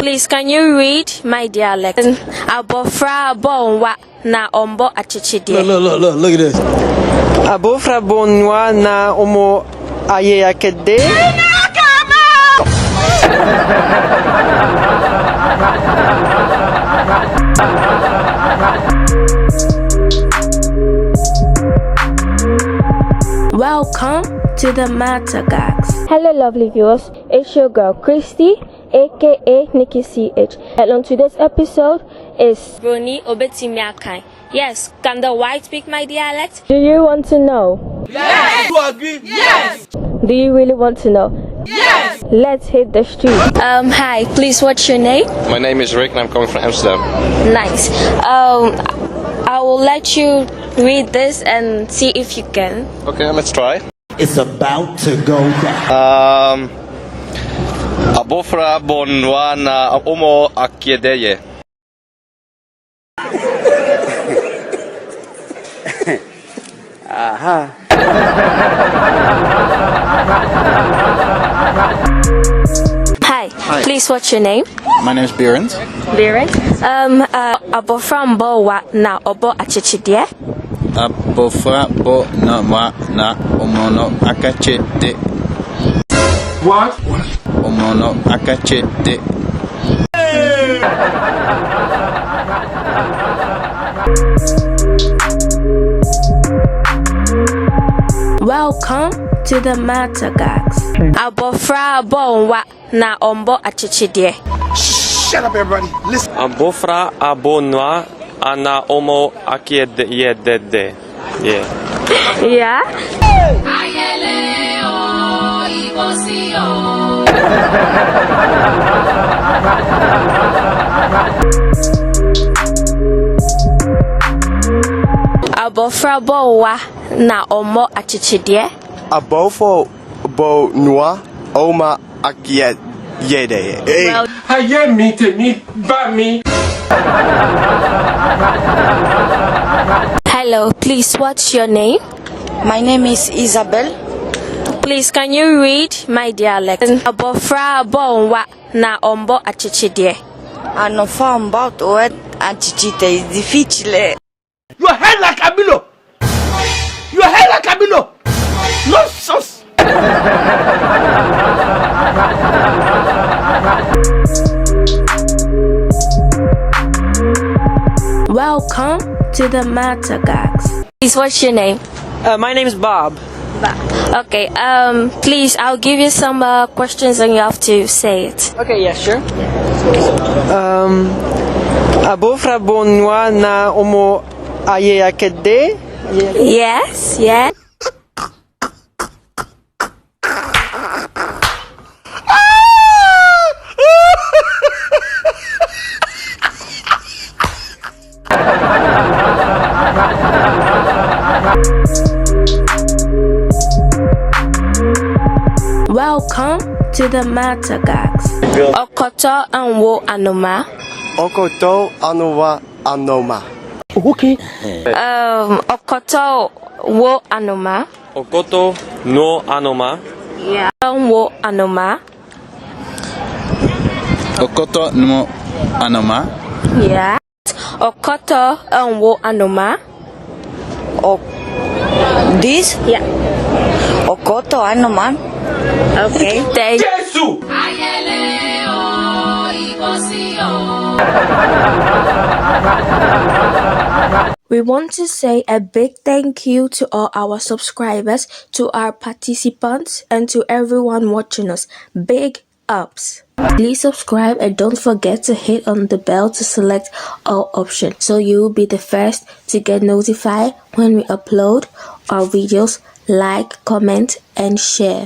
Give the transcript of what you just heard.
Please, can you read my dialect? Abofra bonwa na ombo achichidie. Look at this. Abofra bonwa na omo ayeyakede. Welcome to the Matter Gags. Hello lovely viewers, it's your girl Christy, aka Nikki CH, and on today's episode is Broni obetimi Akan. Yes, can the white speak my dialect? Do you want to know? Yes! You agree? Yes! Do you really want to know? Yes! Let's hit the street. Hi, please, what's your name? My name is Rick and I'm coming from Amsterdam. Nice. I will let you read this and see if you can. Okay, let's try. It's about to go down. Abofra bonwa na omo akiedeye. Aha. Hi, please, what's your name? My name is Berend. Biren. Abofra mbowa na obo achichidie. Abofra bo na ma na omono akachete. What? Omono akachete. Welcome to the Matter Gags. Abofra bonwa na ombo achichidie. Shut up, everybody. Listen. Abofra abonwa ana omo akiedeye. Yeah. Yeah? Abofra bonwa na omo achichidie. Abofra bonwa oma akiedeye. Well, Haye me to me, by me. hello, please, what's your name? My name is Isabel. Please, can you read my dialect? Abofra bonwa na ombo achichidie. Ano found about what antichite is difficile. Your head like a billow. Your head like a billow. Nonsense. Welcome to the Matter Gags. Please, what's your name? My name is Bob. Okay, please, I'll give you some questions and you have to say it. Okay, yeah, sure. Abofra bonwa na omo ayeyakede. Yes, yeah. Welcome to the Matter Gags. Ɔkɔtɔ anwo Anoma. Ɔkɔtɔ Anoma. Okay. Ɔkɔtɔ wo Anoma. Okoto no Anoma. Yeah. Anwo Anoma. Okoto no Anoma. Yeah. Ɔkɔtɔ anwo Anoma. This? Yeah. Okoto Anoma. Okay. Thank you. Jesus. We want to say a big thank you to all our subscribers, to our participants, and to everyone watching us. Big ups. Please subscribe and don't forget to hit on the bell to select all options so you will be the first to get notified when we upload our videos. Like, comment, and share.